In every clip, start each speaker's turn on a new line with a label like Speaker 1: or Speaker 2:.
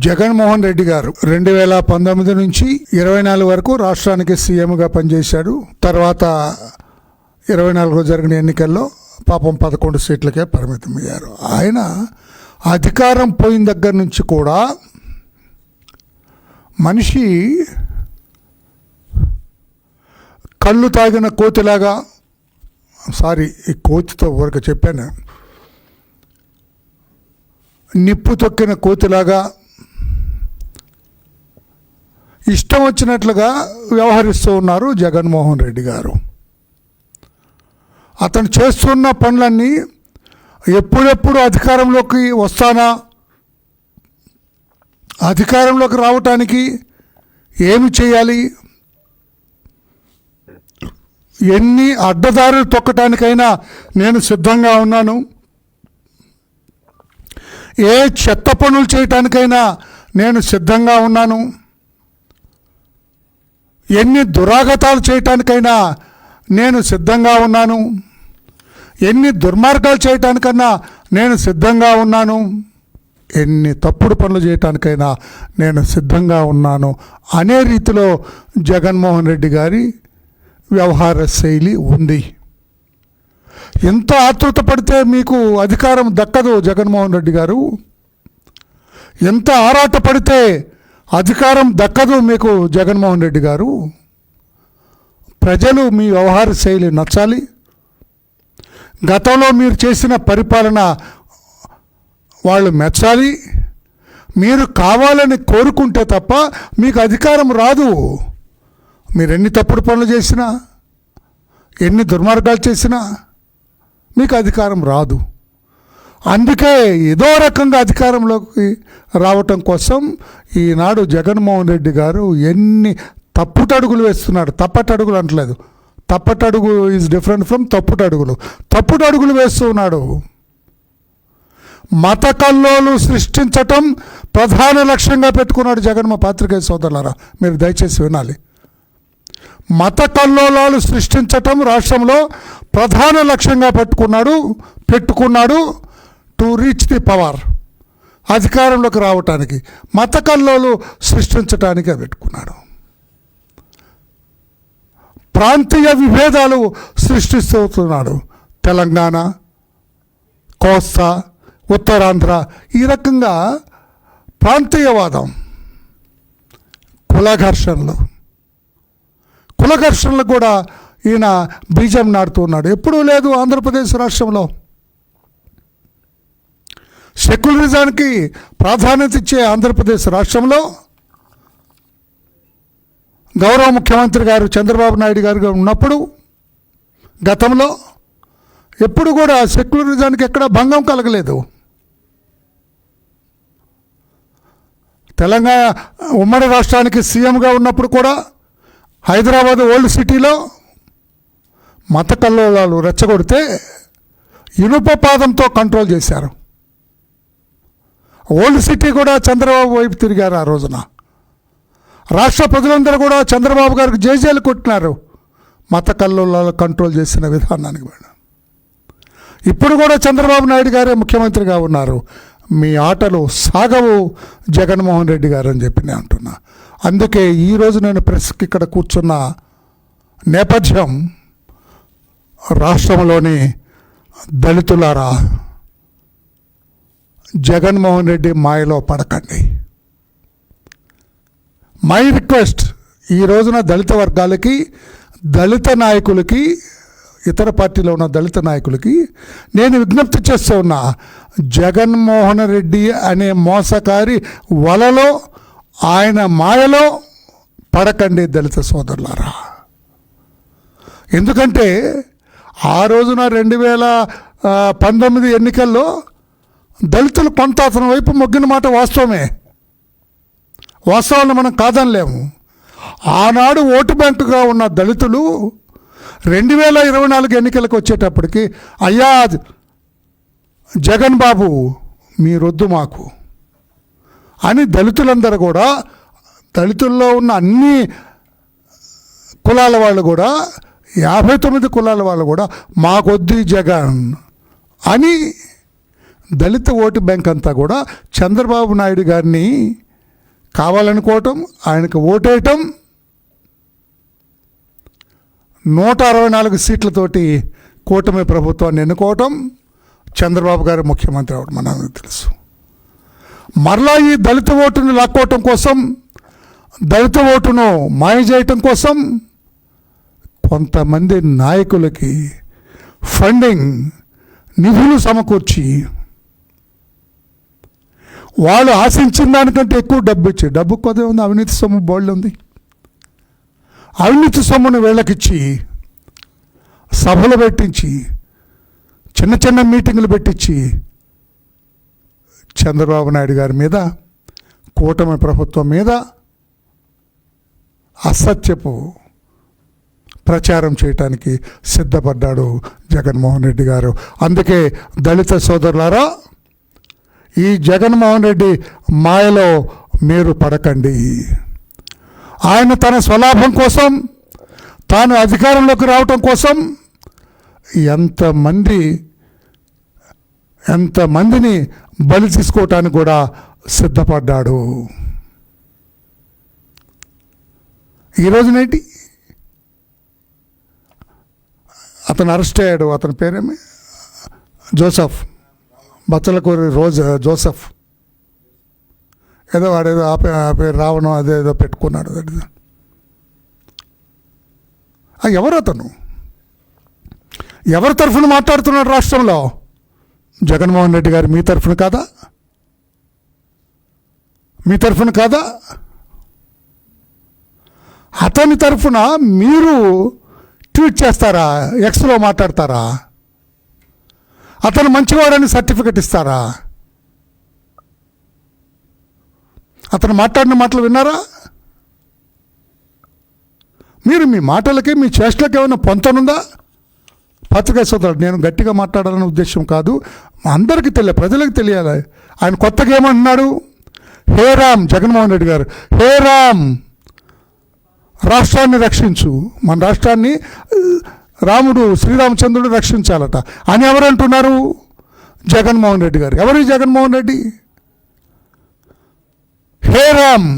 Speaker 1: జగన్మోహన్ రెడ్డి గారు 2019 నుంచి 24 వరకు రాష్ట్రానికి సీఎంగా పనిచేశాడు. తర్వాత 24లో జరిగిన ఎన్నికల్లో పాపం 11 సీట్లకే పరిమితమయ్యారు. ఆయన అధికారం పోయిన దగ్గర నుంచి కూడా మనిషి కళ్ళు తాగిన కోతిలాగా, ఈ కోతితో ఊరక చెప్పాను, నిప్పు తొక్కిన కోతిలాగా ఇష్టం వచ్చినట్లుగా వ్యవహరిస్తూ ఉన్నారు జగన్మోహన్ రెడ్డి గారు. అతను చేస్తున్న పనులన్నీ ఎప్పుడెప్పుడు అధికారంలోకి వస్తానా, అధికారంలోకి రావటానికి ఏమి చేయాలి, ఎన్ని అడ్డదారులు తొక్కటానికైనా నేను సిద్ధంగా ఉన్నాను, ఏ చెత్త పనులు చేయటానికైనా నేను సిద్ధంగా ఉన్నాను, ఎన్ని దురాగతాలు చేయటానికైనా నేను సిద్ధంగా ఉన్నాను, ఎన్ని దుర్మార్గాలు చేయటానికన్నా నేను సిద్ధంగా ఉన్నాను, ఎన్ని తప్పుడు పనులు చేయటానికైనా నేను సిద్ధంగా ఉన్నాను అనే రీతిలో జగన్మోహన్ రెడ్డి గారి వ్యవహార శైలి ఉంది. ఎంత ఆతృత పడితే మీకు అధికారం దక్కదు జగన్మోహన్ రెడ్డి గారు, ఎంత ఆరాట పడితే అధికారం దక్కదు మీకు జగన్మోహన్ రెడ్డి గారు. ప్రజలు మీ వ్యవహార శైలి నచ్చాలి. గతంలో మీరు చేసిన పరిపాలన వాళ్ళు మెచ్చాలి. మీరు కావాలని కోరుకుంటే తప్ప మీకు అధికారం రాదు. మీరు ఎన్ని తప్పుడు పనులు చేసినా, ఎన్ని దుర్మార్గాలు చేసినా మీకు అధికారం రాదు. అందుకే ఏదో రకంగా అధికారంలోకి రావటం కోసం ఈనాడు జగన్మోహన్ రెడ్డి గారు ఎన్ని తప్పుటడుగులు వేస్తున్నాడు. తప్పటడుగులు అంటలేదు, తప్పటడుగు ఈజ్ డిఫరెంట్ ఫ్రమ్ తప్పుటడుగులు. తప్పుటడుగులు వేస్తూ ఉన్నాడు. మత కల్లోలు సృష్టించటం ప్రధాన లక్ష్యంగా పెట్టుకున్నాడు జగన్మోహన్. పాత్రికేయ సోదరులారా, మీరు దయచేసి వినాలి. మత కల్లోలాలు సృష్టించటం రాష్ట్రంలో ప్రధాన లక్ష్యంగా పెట్టుకున్నాడు టు రీచ్ ది పవర్. అధికారంలోకి రావటానికి మత కల్లోలు సృష్టించటానికే పెట్టుకున్నాడు. ప్రాంతీయ విభేదాలు సృష్టిస్తున్నాడు. తెలంగాణ, కోస్తా, ఉత్తరాంధ్ర, ఈ రకంగా ప్రాంతీయవాదం, కులఘర్షణలు కూడా ఈయన బీజం నాటుతున్నాడు. ఎప్పుడూ లేదు ఆంధ్రప్రదేశ్ రాష్ట్రంలో. సెక్యులరిజానికి ప్రాధాన్యత ఇచ్చే ఆంధ్రప్రదేశ్ రాష్ట్రంలో గౌరవ ముఖ్యమంత్రి గారు చంద్రబాబు నాయుడు గారు ఉన్నప్పుడు గతంలో ఎప్పుడు కూడా సెక్యులరిజానికి ఎక్కడ భంగం కలగలేదు. తెలంగాణ ఉమ్మడి రాష్ట్రానికి సీఎంగా ఉన్నప్పుడు కూడా హైదరాబాద్ ఓల్డ్ సిటీలో మత కల్లోలాలు రెచ్చగొడితే ఇనుప పాదంతో కంట్రోల్ చేశారు. ఓల్డ్ సిటీ కూడా చంద్రబాబు వైపు తిరిగారు. ఆ రోజున రాష్ట్ర ప్రజలందరూ కూడా చంద్రబాబు గారికి జేజేలు కొట్టినారు మత కల్లోలాలు కంట్రోల్ చేసిన విధానానికి. ఇప్పుడు కూడా చంద్రబాబు నాయుడు గారే ముఖ్యమంత్రిగా ఉన్నారు. మీ ఆటలు సాగవు జగన్మోహన్ రెడ్డి గారు అని చెప్పి నేను అంటున్నా. అందుకే ఈరోజు నేను ప్రెస్కి ఇక్కడ కూర్చున్న నేపథ్యం, రాష్ట్రంలోని దళితులారా, జగన్మోహన్ రెడ్డి మాయలో పడకండి. మై రిక్వెస్ట్, ఈ రోజున దళిత వర్గాలకి, దళిత నాయకులకి, ఇతర పార్టీలో ఉన్న దళిత నాయకులకి నేను విజ్ఞప్తి చేస్తూ ఉన్నా, జగన్మోహన్ రెడ్డి అనే మోసకారి వలలో, ఆయన మాయలో పడకండి దళిత సోదరులారా. ఎందుకంటే ఆ రోజున 2019 ఎన్నికల్లో దళితులు కొంత అతని వైపు మొగ్గిన మాట వాస్తవమే. వాస్తవాన్ని మనం కాదనలేము. ఆనాడు ఓటు బ్యాంకుగా ఉన్న దళితులు 2024 ఎన్నికలకు వచ్చేటప్పటికి, అయ్యా జగన్ బాబు మీరొద్దు మాకు అని దళితులందరూ కూడా, దళితుల్లో ఉన్న అన్ని కులాల వాళ్ళు కూడా, 59 కులాల వాళ్ళు కూడా మాకొద్దు జగన్ అని దళిత ఓటు బ్యాంక్ అంతా కూడా చంద్రబాబు నాయుడు గారిని కావాలనుకోవటం, ఆయనకు ఓటేయటం, 164 సీట్లతోటి కూటమి ప్రభుత్వాన్ని ఎన్నుకోవటం, చంద్రబాబు గారు ముఖ్యమంత్రి అవడం మనందరికీ తెలుసు. మరలా ఈ దళిత ఓటును లాక్కోవటం కోసం, దళిత ఓటును మాయ చేయటం కోసం కొంతమంది నాయకులకి ఫండింగ్, నిధులు సమకూర్చి వాళ్ళు ఆశించిన దానికంటే ఎక్కువ డబ్బు ఇచ్చి, డబ్బు కొద్ది ఉంది, అవినీతి సొమ్ము బోల్డ్ ఉంది, అవినీతి సొమ్మును వీళ్ళకిచ్చి సభలు పెట్టించి, చిన్న చిన్న మీటింగులు పెట్టించి చంద్రబాబు నాయుడు గారి మీద, కూటమి ప్రభుత్వం మీద అసత్యపు ప్రచారం చేయటానికి సిద్ధపడ్డాడు జగన్మోహన్ రెడ్డి గారు. అందుకే దళిత సోదరులారా, ఈ జగన్మోహన్ రెడ్డి మాయలో మీరు పడకండి. ఆయన తన స్వలాభం కోసం, తాను అధికారంలోకి రావటం కోసం ఎంతమందిని బలి తీసుకోవటానికి కూడా సిద్ధపడ్డాడు. ఈరోజునేంటి అతను అరెస్ట్ అయ్యాడు. అతని పేరేమి? జోసెఫ్, బచ్చలకూరి జోసెఫ్, ఏదో వాడేదో ఆ పేరు రావణం అదేదో పెట్టుకున్నాడు. ఎవరు అతను? ఎవరి తరఫున మాట్లాడుతున్నాడు రాష్ట్రంలో? జగన్మోహన్ రెడ్డి గారు మీ తరఫున కాదా? మీ తరఫున కాదా? అతని తరఫున మీరు ట్వీట్ చేస్తారా? ఎక్స్లో మాట్లాడతారా? అతను మంచివాడని సర్టిఫికెట్ ఇస్తారా? అతను మాట్లాడిన మాటలు విన్నారా? మీరు మీ మాటలకి, మీ చేష్టలకి ఏమైనా పొంతనుందా? పత్రికా సోదరుడు, నేను గట్టిగా మాట్లాడాలనే ఉద్దేశం కాదు, అందరికీ తెలియాలి, ప్రజలకు తెలియాలి. ఆయన కొత్తగా ఏమంటున్నాడు? హే రామ్, జగన్మోహన్ రెడ్డి గారు, హే రామ్, రాష్ట్రాన్ని రక్షించు, మన రాష్ట్రాన్ని రాముడు శ్రీరామచంద్రుడు రక్షించాలట అని ఎవరు అంటున్నారు? జగన్మోహన్ రెడ్డి గారు. ఎవరు జగన్మోహన్ రెడ్డి? హే రామ్,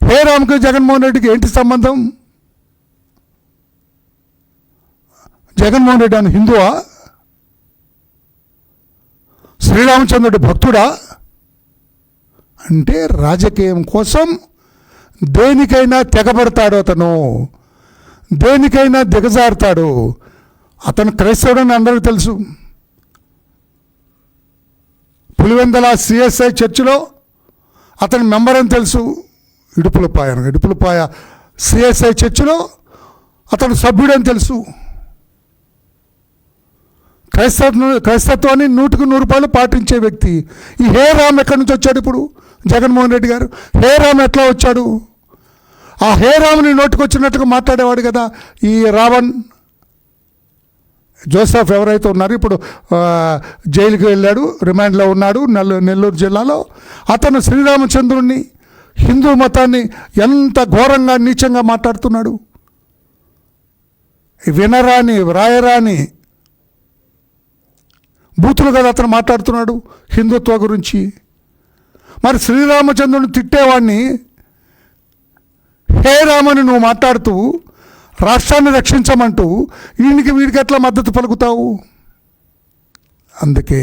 Speaker 1: హే రామ్కి జగన్మోహన్ రెడ్డికి ఏంటి సంబంధం? జగన్మోహన్ రెడ్డి అని హిందువా? శ్రీరామచంద్రుడి భక్తుడా? అంటే రాజకీయం కోసం దేనికైనా తెగబడతాడు అతను, దేనికైనా దిగజారుతాడు. అతను క్రైస్తవుడని అందరికీ తెలుసు. పులివెందల సిఎస్ఐ చర్చిలో అతని మెంబర్ అని తెలుసు. ఇడుపులపాయ సిఎస్ఐ చర్చిలో అతను సభ్యుడని తెలుసు. క్రైస్తత్వాన్ని 100% పాటించే వ్యక్తి. ఈ హే రామ్ ఎక్కడి నుంచి వచ్చాడు ఇప్పుడు? జగన్మోహన్ రెడ్డి గారు హే రామ్ ఎట్లా వచ్చాడు? ఆ హే రామ్ని నోటికి వచ్చినట్టుగా మాట్లాడేవాడు కదా ఈ రావణ్. జోసెఫ్ ఎవరైతే ఉన్నారో ఇప్పుడు జైలుకి వెళ్ళాడు, రిమాండ్లో ఉన్నాడు నెల్లూరు జిల్లాలో. అతను శ్రీరామచంద్రుడిని, హిందూ మతాన్ని ఎంత ఘోరంగా నీచంగా మాట్లాడుతున్నాడు. వినరాని వ్రాయరాని బూతులు కదా అతను మాట్లాడుతున్నాడు హిందుత్వ గురించి. మరి శ్రీరామచంద్రుని తిట్టేవాడిని హే రామని నువ్వు మాట్లాడుతూ రాష్ట్రాన్ని రక్షించమంటూ వీడికి ఎట్లా మద్దతు పలుకుతావు? అందుకే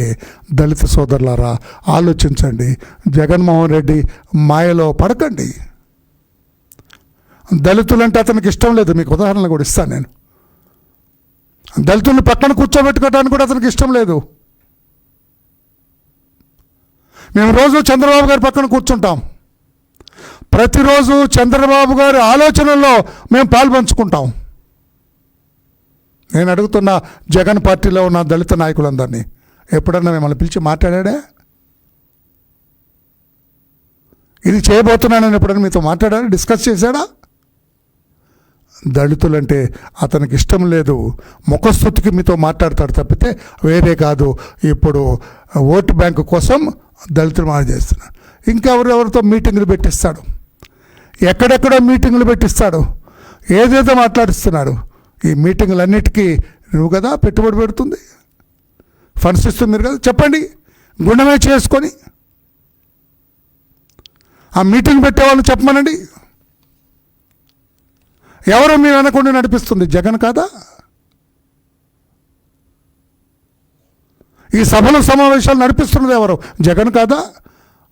Speaker 1: దళిత సోదరులారా ఆలోచించండి, జగన్మోహన్ రెడ్డి మాయలో పడకండి. దళితులంటే అతనికి ఇష్టం లేదు. మీకు ఉదాహరణలు కూడా ఇస్తాను నేను. దళితుల్ని పక్కన కూర్చోబెట్టుకోవడానికి కూడా అతనికి ఇష్టం లేదు. మేము రోజు చంద్రబాబు గారి పక్కన కూర్చుంటాం. ప్రతిరోజు చంద్రబాబు గారి ఆలోచనల్లో మేము పాల్పంచుకుంటాం. నేను అడుగుతున్న జగన్ పార్టీలో ఉన్న దళిత నాయకులందరినీ, ఎప్పుడన్నా మిమ్మల్ని పిలిచి మాట్లాడా? ఇది చేయబోతున్నానని ఎప్పుడన్నా మీతో మాట్లాడా? డిస్కస్ చేశాడా? దళితులంటే అతనికి ఇష్టం లేదు. ముఖస్థుతికి మీతో మాట్లాడతాడు తప్పితే వేరే కాదు. ఇప్పుడు ఓటు బ్యాంకు కోసం దళితులు మాట చేస్తున్నాడు. ఇంకా ఎవరెవరితో మీటింగులు పెట్టిస్తాడు, ఎక్కడెక్కడో మీటింగులు పెట్టిస్తాడు, ఏదేదో మాట్లాడిస్తున్నాడు. ఈ మీటింగులన్నిటికీ నువ్వు కదా పెట్టుబడి పెడుతుంది, ఫండ్స్ ఇస్తుంది మీరు కదా. చెప్పండి, గుండమే చేసుకొని ఆ మీటింగ్ పెట్టేవాళ్ళు చెప్పమనండి. ఎవరు మీ వెనకుండా నడిపిస్తుంది? జగన్ కాదా? ఈ సభలు సమావేశాలు నడిపిస్తున్నది ఎవరు? జగన్ కాదా?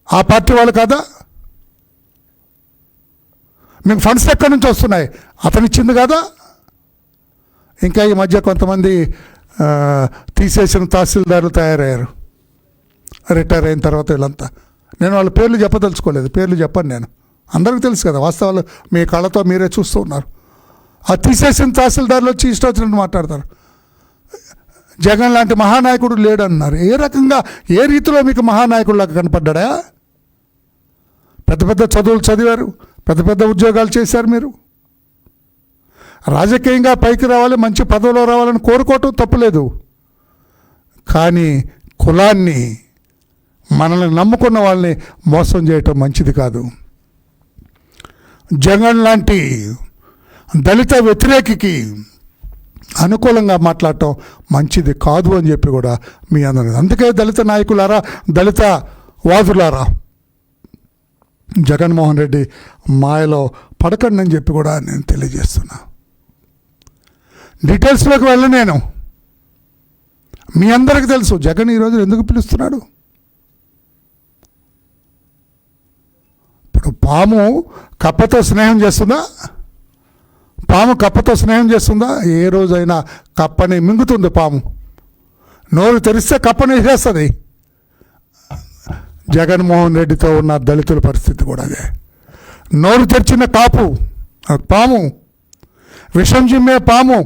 Speaker 1: ఆ పార్టీ వాళ్ళు కాదా? మీకు ఫండ్స్ ఎక్కడి నుంచి వస్తున్నాయి? అతనిచ్చింది కాదా? ఇంకా ఈ మధ్య కొంతమంది తీసేసిన తహసీల్దారులు తయారయ్యారు రిటైర్ అయిన తర్వాత. వీళ్ళంతా నేను వాళ్ళ పేర్లు చెప్పదలుచుకోలేదు, పేర్లు చెప్పను నేను, అందరికీ తెలుసు కదా వాస్తవాలు, మీ కళ్ళతో మీరే చూస్తూ ఉన్నారు. ఆ తీసేసిన తహసీల్దారులు వచ్చి ఇష్టం వచ్చినట్టు మాట్లాడతారు. జగన్ లాంటి మహానాయకుడు లేడన్నారు. ఏ రకంగా, ఏ రీతిలో మీకు మహానాయకుడిలాగా కనపడ్డా? పెద్ద పెద్ద చదువులు చదివారు, పెద్ద పెద్ద ఉద్యోగాలు చేశారు. మీరు రాజకీయంగా పైకి రావాలి, మంచి పదవిలో రావాలని కోరుకోవటం తప్పులేదు. కానీ కులాన్ని, మనల్ని నమ్ముకున్న వాళ్ళని మోసం చేయటం మంచిది కాదు. జగన్ లాంటి దళిత వ్యతిరేకికి అనుకూలంగా మాట్లాడటం మంచిది కాదు అని చెప్పి కూడా మీ అందరూ, అందుకే దళిత నాయకులారా, దళిత వాదులారా, జగన్మోహన్ రెడ్డి మాయలో పడకండి అని చెప్పి కూడా నేను తెలియజేస్తున్నా. డీటెయిల్స్లోకి వెళ్ళను నేను. మీ అందరికీ తెలుసు జగన్ ఈరోజు ఎందుకు పిలుస్తున్నాడు. ఇప్పుడు పాము కప్పతో స్నేహం చేస్తుందా? పాము కప్పతో స్నేహం చేస్తుందా? ఏ రోజైనా కప్పని మింగుతుంది పాము. నోరు తెరిస్తే కప్పని వేసేస్తుంది. జగన్మోహన్ రెడ్డితో ఉన్న దళితుల పరిస్థితి కూడా అదే. నోరు తెరిచిన పాము, విషం చిమ్మే పాము,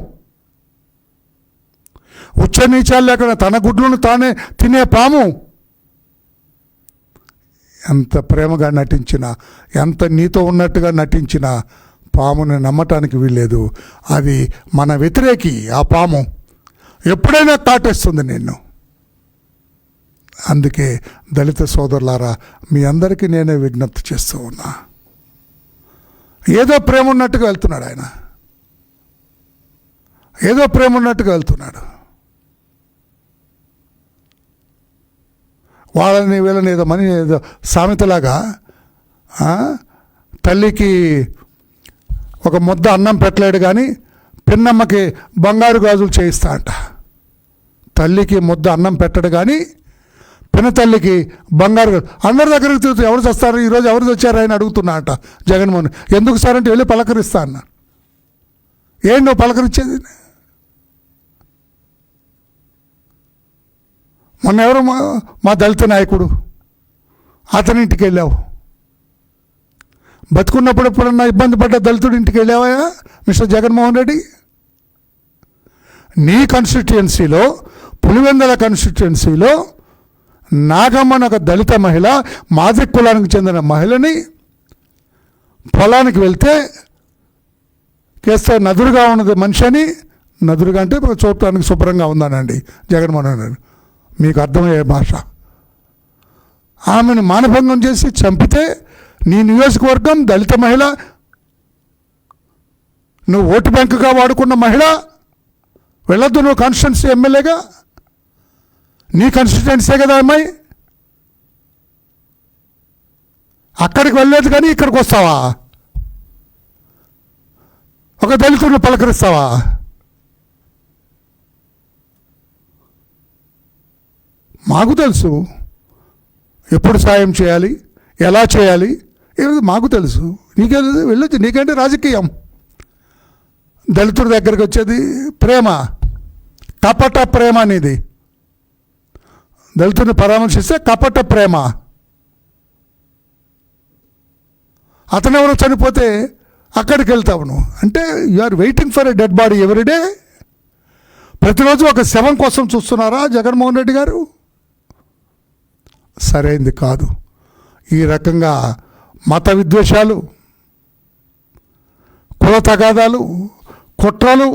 Speaker 1: ఉచ్చనీచాలు లేకుండా తన గుడ్లను తానే తినే పాము. ఎంత ప్రేమగా నటించినా, ఎంత నీతో ఉన్నట్టుగా నటించినా పాముని నమ్మటానికి వీల్లేదు. అది మన వ్యతిరేకి. ఆ పాము ఎప్పుడైనా కాటేస్తుంది నిన్ను. అందుకే దళిత సోదరులారా, మీ అందరికీ నేనే విజ్ఞప్తి చేస్తూ ఉన్నా. ఏదో ప్రేమ ఉన్నట్టుగా వెళ్తున్నాడు ఆయన, ఏదో ప్రేమ ఉన్నట్టుగా వెళ్తున్నాడు. వాళ్ళని వీళ్ళని ఏదో మని ఏదో సామెతలాగా తల్లికి ఒక ముద్ద అన్నం పెట్టలేడు కానీ పిన్నమ్మకి బంగారు గాజులు చేయిస్తా అంట. తల్లికి ముద్ద అన్నం పెట్టడు కానీ పిన్న తల్లికి బంగారు. అందరి దగ్గరికి తిరుగుతూ ఎవరు వస్తారు, ఈరోజు ఎవరు వచ్చారు అని అడుగుతున్నా అంట జగన్మోహన్. ఎందుకు సార్ అంటే వెళ్ళి పలకరిస్తా అన్న. ఏంటి నువ్వు పలకరించేది? మొన్న ఎవరు మా దళిత నాయకుడు, అతని ఇంటికి వెళ్ళావు. బతుకున్నప్పుడు ఎప్పుడన్నా ఇబ్బంది పడ్డ దళితుడి ఇంటికి వెళ్ళావా మిస్టర్ జగన్మోహన్ రెడ్డి? నీ కాన్స్టిట్యుయెన్సీలో, పులివెందుల కాన్స్టిట్యుయెన్సీలో నాగమ్మని ఒక దళిత మహిళ, మాదిరి కులానికి చెందిన మహిళని పొలానికి వెళ్తే కేస్తే నదురుగా ఉన్నది మనిషి అని, నదురుగా అంటే చూడటానికి శుభ్రంగా ఉందానండి జగన్మోహన్ రెడ్డి. మీకు అర్థమయ్యే భాష. ఆమెను మానభంగం చేసి చంపితే నీ నియోజకవర్గం దళిత మహిళ, నువ్వు ఓటు బ్యాంకుగా వాడుకున్న మహిళ, వెళ్ళొద్దు నువ్వు కాన్స్టిట్యున్సీ ఎమ్మెల్యేగా? నీ కాన్స్టిట్యున్సీ కదా అమ్మాయి. అక్కడికి వెళ్ళలేదు కానీ ఇక్కడికి వస్తావా? ఒక దళితుడిని పలకరిస్తావా? మాకు తెలుసు ఎప్పుడు సాయం చేయాలి, ఎలా చేయాలి, మాకు తెలుసు. నీకే వెళ్ళొచ్చు, నీకంటే రాజకీయం. దళితుడి దగ్గరికి వచ్చేది ప్రేమ, కపట ప్రేమ అనేది. దళితుడిని పరామర్శిస్తే కపట ప్రేమ. అతనెవరో చనిపోతే అక్కడికి వెళ్తావు నువ్వు. అంటే you are waiting for a dead body everyday. ప్రతిరోజు ఒక శవం కోసం చూస్తున్నారా జగన్మోహన్ రెడ్డి గారు? సరైంది కాదు. ఈ రకంగా మత విద్వేషాలు, కుల తగాదాలు, కుట్రలు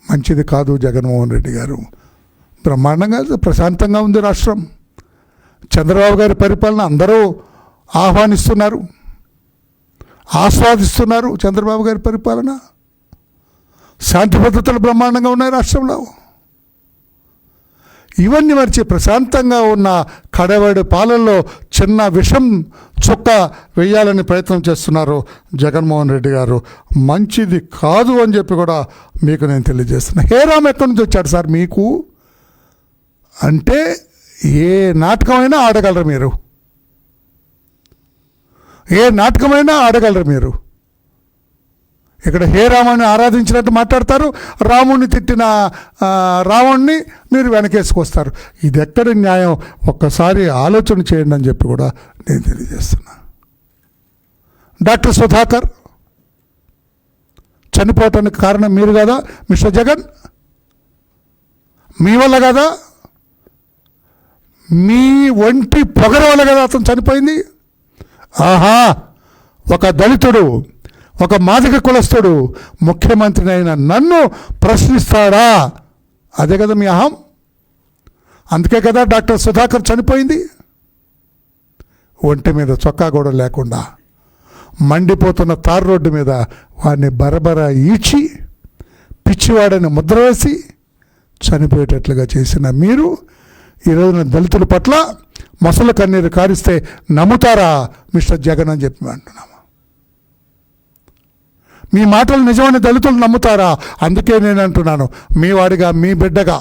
Speaker 1: మంచిది కాదు. జగన్మోహన్ రెడ్డి గారు బ్రహ్మాండంగా ప్రశాంతంగా ఉంది రాష్ట్రం. చంద్రబాబు గారి పరిపాలన అందరూ ఆహ్వానిస్తున్నారు, ఆస్వాదిస్తున్నారు. చంద్రబాబు గారి పరిపాలన, శాంతి భద్రతలు బ్రహ్మాండంగా ఉన్నాయి రాష్ట్రంలో. ఇవన్నీ మరిచి ప్రశాంతంగా ఉన్న కడవడి పాలల్లో చిన్న విషం చుక్క వేయాలని ప్రయత్నం చేస్తున్నారు జగన్మోహన్ రెడ్డి గారు. మంచిది కాదు అని చెప్పి కూడా మీకు నేను తెలియజేస్తున్నా. హేరామ్ ఎక్కడి నుంచి వచ్చాడు సార్ మీకు అంటే? ఏ నాటకమైనా ఆడగలరు మీరు, ఏ నాటకమైనా ఆడగలరు మీరు. ఇక్కడ హే రామాన్ని ఆరాధించినట్టు మాట్లాడతారు, రాముణ్ణి తిట్టిన రావణ్ణి మీరు వెనకేసుకొస్తారు. ఇది ఎక్కడి న్యాయం? ఒక్కసారి ఆలోచన చేయండి అని చెప్పి కూడా నేను తెలియజేస్తున్నా. డాక్టర్ సుధాకర్ చనిపోవటానికి కారణం మీరు కదా మిస్టర్ జగన్? మీ వల్ల కదా, మీ ఒంటి పొగర వల్ల కదా అతను చనిపోయింది. ఆహా, ఒక దళితుడు, ఒక మాదిక కులస్తుడు ముఖ్యమంత్రిని అయిన నన్ను ప్రశ్నిస్తాడా? అదే కదా మీ అహం. అందుకే కదా డాక్టర్ సుధాకర్ చనిపోయింది. ఒంటి మీద చొక్కా కూడా లేకుండా మండిపోతున్న తార్ రోడ్డు మీద వాడిని బరబర ఈడ్చి పిచ్చివాడని ముద్ర వేసి చనిపోయేటట్లుగా చేసిన మీరు ఈరోజున దళితుల పట్ల మొసలు కన్నీరు కారిస్తే నమ్ముతారా మిస్టర్ జగన్ అని చెప్పి అంటున్నాము. మీ మాటలు నిజమని దళితులు నమ్ముతారా? అందుకే నేను అంటున్నాను, మీ వాడిగా, మీ బిడ్డగా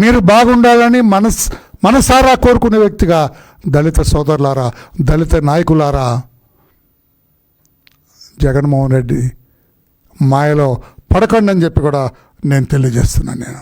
Speaker 1: మీరు బాగుండాలని మనసారా కోరుకునే వ్యక్తిగా దళిత సోదరులారా, దళిత నాయకులారా, జగన్మోహన్ రెడ్డి మాయలో పడకండి అని చెప్పి కూడా నేను తెలియజేస్తున్నాను. నేను